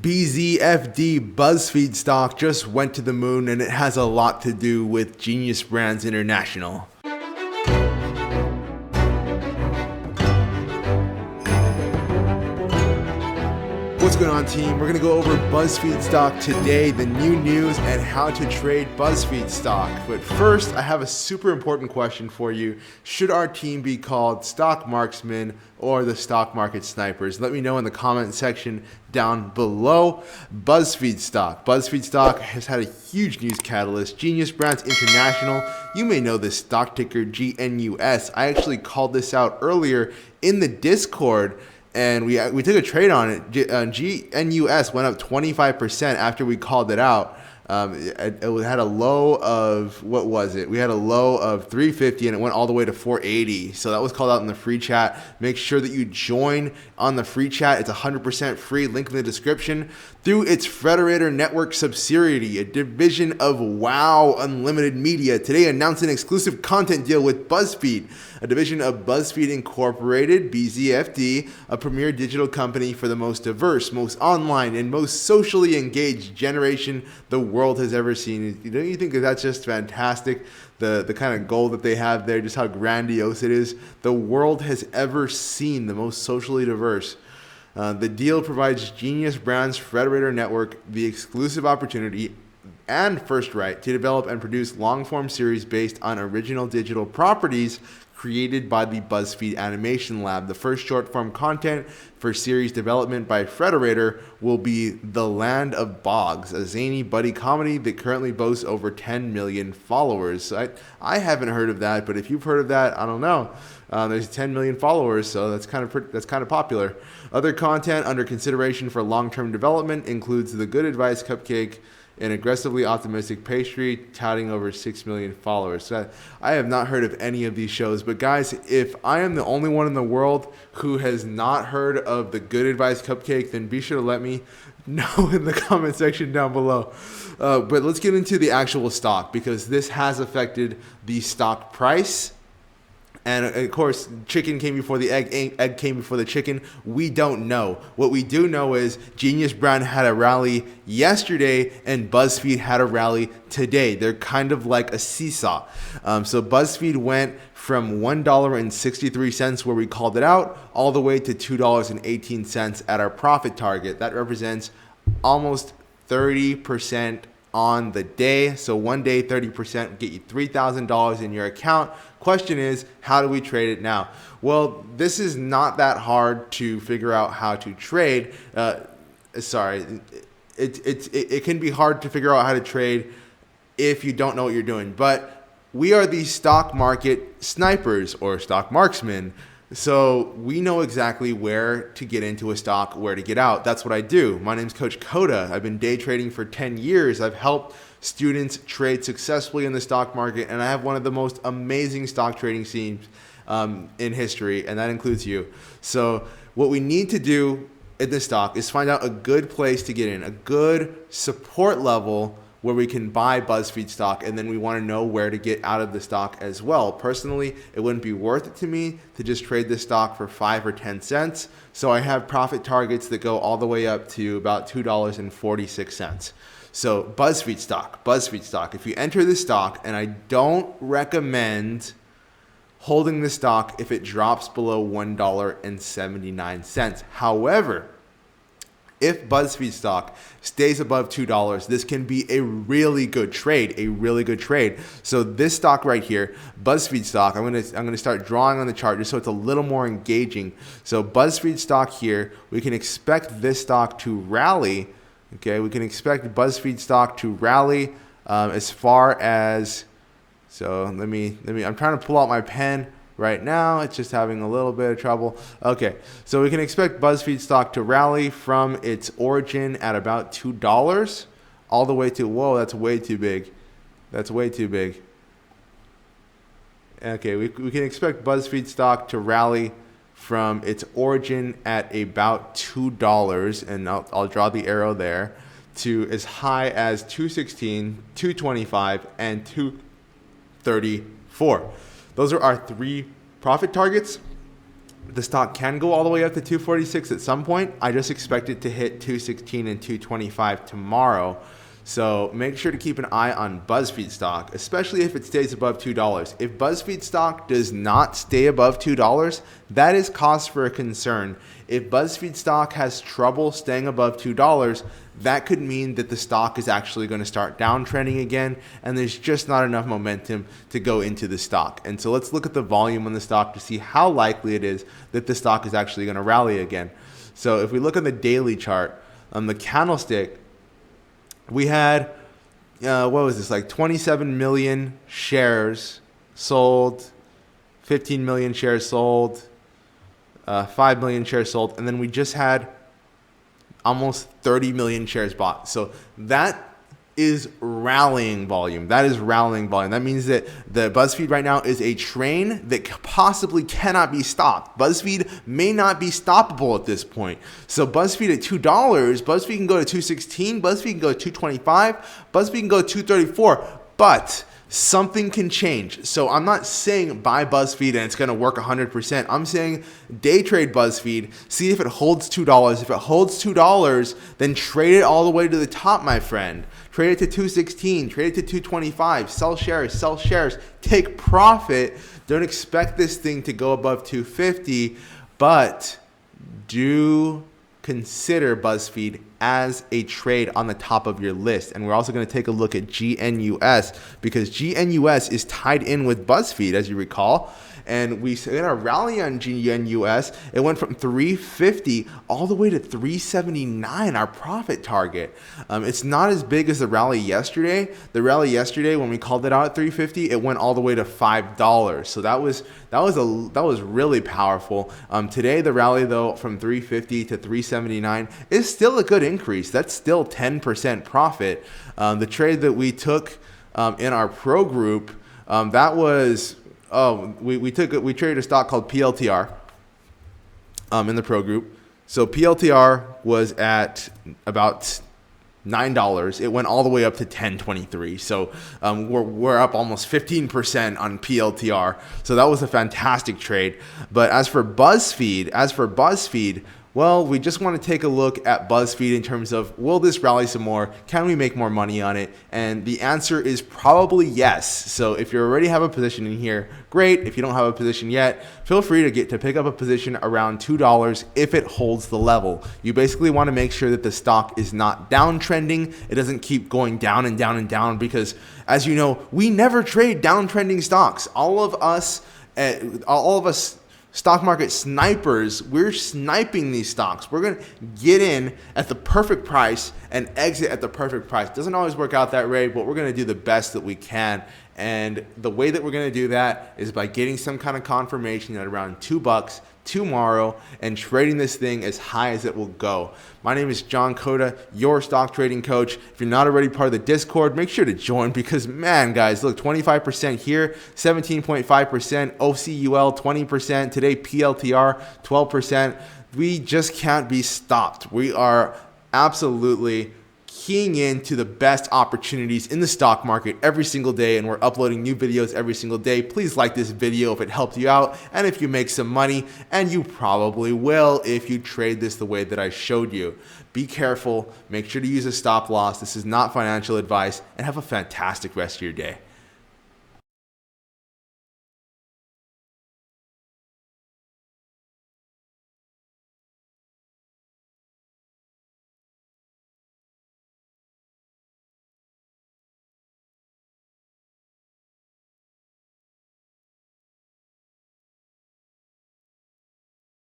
BZFD Buzfeed stock just went to the moon, and it has a lot to do with GNUS Brands International. What's going on, team? We're going to go over BuzzFeed stock today, the new news, and how to trade BuzzFeed stock. But first, I have a super important question for you. Should our team be called stock marksmen or the stock market snipers? Let me know in the comment section down below. BuzzFeed stock. BuzzFeed stock has had a huge news catalyst. GNUS Brands International. You may know this stock ticker GNUS. I actually called this out earlier in the Discord, and we took a trade on it. GNUS went up 25% after we called it out. It had a low of, what was it? We had a low of 350 and it went all the way to 480. So that was called out in the free chat. Make sure that you join on the free chat. It's 100% free. Link in the description. Through its Frederator Network subsidiary, a division of Wow Unlimited Media, today announced an exclusive content deal with BuzzFeed, a division of BuzzFeed Incorporated, BZFD, a premier digital company for the most diverse, most online, and most socially engaged generation the world has ever seen. Don't you think that that's just fantastic? The kind of goal that they have there, just how grandiose it is. The world has ever seen the most socially diverse. The deal provides GNUS Brands Frederator Network the exclusive opportunity and first right to develop and produce long-form series based on original digital properties created by the BuzzFeed Animation Lab. The first short-form content for series development by Frederator will be The Land of Boggs, a zany buddy comedy that currently boasts over 10 million followers. I haven't heard of that, but if you've heard of that, I don't know. There's 10 million followers, so that's kind of popular. Other content under consideration for long-term development includes the Good Advice Cupcake, an aggressively optimistic pastry touting over 6 million followers. So I have not heard of any of these shows, but guys, if I am the only one in the world who has not heard of the Good Advice Cupcake, then be sure to let me know in the comment section down below. But let's get into the actual stock, because this has affected the stock price. And of course, chicken came before the egg came before the chicken. We don't know. What we do know is GNUS Brand had a rally yesterday and BuzzFeed had a rally today. They're kind of like a seesaw. So BuzzFeed went from $1.63 where we called it out all the way to $2.18 at our profit target. That represents almost 30% on the day. So one day, 30% will get you $3,000 in your account. Question is, how do we trade it now? Well, this is not that hard to figure out how to trade. It can be hard to figure out how to trade if you don't know what you're doing. But we are the stock market snipers or stock marksmen. So we know exactly where to get into a stock, where to get out. That's what I do. My name's Coach Cota. I've been day trading for 10 years. I've helped students trade successfully in the stock market, and I have one of the most amazing stock trading teams in history, and that includes you. So what we need to do in this stock is find out a good place to get in, a good support level where we can buy BuzzFeed stock, and then we want to know where to get out of the stock as well. Personally, it wouldn't be worth it to me to just trade this stock for 5 or 10 cents. So I have profit targets that go all the way up to about $2.46. So BuzzFeed stock. If you enter this stock, and I don't recommend holding the stock if it drops below $1.79. However, if BuzzFeed stock stays above $2, this can be a really good trade, So this stock right here, BuzzFeed stock, I'm gonna start drawing on the chart just so it's a little more engaging. So BuzzFeed stock here, we can expect this stock to rally. Okay, we can expect BuzzFeed stock to rally as far as. So let me. I'm trying to pull out my pen right now. It's just having a little bit of trouble. Okay, so we can expect BuzzFeed stock to rally from its origin at about $2 all the way to, whoa, that's way too big. Okay, we can expect BuzzFeed stock to rally from its origin at about $2, and I'll draw the arrow there, to as high as 216, 225, and 234. Those are our 3 profit targets. the stock can go all the way up to 246 at some point. I just expect it to hit 216 and 225 tomorrow. So make sure to keep an eye on BuzzFeed stock, especially if it stays above $2. If BuzzFeed stock does not stay above $2, that is cause for a concern. If BuzzFeed stock has trouble staying above $2, that could mean that the stock is actually going to start downtrending again, and there's just not enough momentum to go into the stock. And so let's look at the volume on the stock to see how likely it is that the stock is actually going to rally again. So if we look on the daily chart, on the candlestick, we had, what was this, like 27 million shares sold, 15 million shares sold, 5 million shares sold, and then we just had almost 30 million shares bought. So that is rallying volume. That is rallying volume. That means that the BuzzFeed right now is a train that possibly cannot be stopped. BuzzFeed may not be stoppable at this point. So BuzzFeed at $2, BuzzFeed can go to 216, BuzzFeed can go to 225, BuzzFeed can go to 234, but something can change. So I'm not saying buy BuzzFeed and it's going to work 100%. I'm saying day trade BuzzFeed, see if it holds $2. If it holds $2, then trade it all the way to the top, my friend. Trade it to 216, trade it to 225, sell shares, take profit. Don't expect this thing to go above 250, but do consider BuzzFeed as a trade on the top of your list. And we're also going to take a look at GNUS, because GNUS is tied in with BuzzFeed, as you recall. And we had a rally on GNUS. It went from 350 all the way to 379, our profit target. It's not as big as the rally yesterday. The rally yesterday, when we called it out at 350, it went all the way to $5. So that was really powerful. Today, the rally though from 350 to 379 is still a good increase. That's still 10% profit. The trade that we took in our pro group, that was. We traded a stock called PLTR in the pro group. So PLTR was at about $9. It went all the way up to $10.23. So we're up almost 15% on PLTR. So that was a fantastic trade. But as for BuzzFeed, well, we just want to take a look at BuzzFeed in terms of, will this rally some more? Can we make more money on it? And the answer is probably yes. So if you already have a position in here, great. If you don't have a position yet, feel free to pick up a position around $2 if it holds the level. You basically want to make sure that the stock is not downtrending. It doesn't keep going down and down and down, because as you know, we never trade downtrending stocks. All of us stock market snipers, we're sniping these stocks. We're going to get in at the perfect price and exit at the perfect price. Doesn't always work out that way, but we're going to do the best that we can. And the way that we're going to do that is by getting some kind of confirmation at around $2 tomorrow and trading this thing as high as it will go. My name is John Cota, your stock trading coach. If you're not already part of the Discord, make sure to join, because man, guys, look, 25% here, 17.5%, OCUL 20%, today PLTR 12%. We just can't be stopped. We are absolutely keying into the best opportunities in the stock market every single day, and we're uploading new videos every single day. Please like this video if it helped you out and if you make some money, and you probably will if you trade this the way that I showed you. Be careful, make sure to use a stop loss. This is not financial advice, and have a fantastic rest of your day.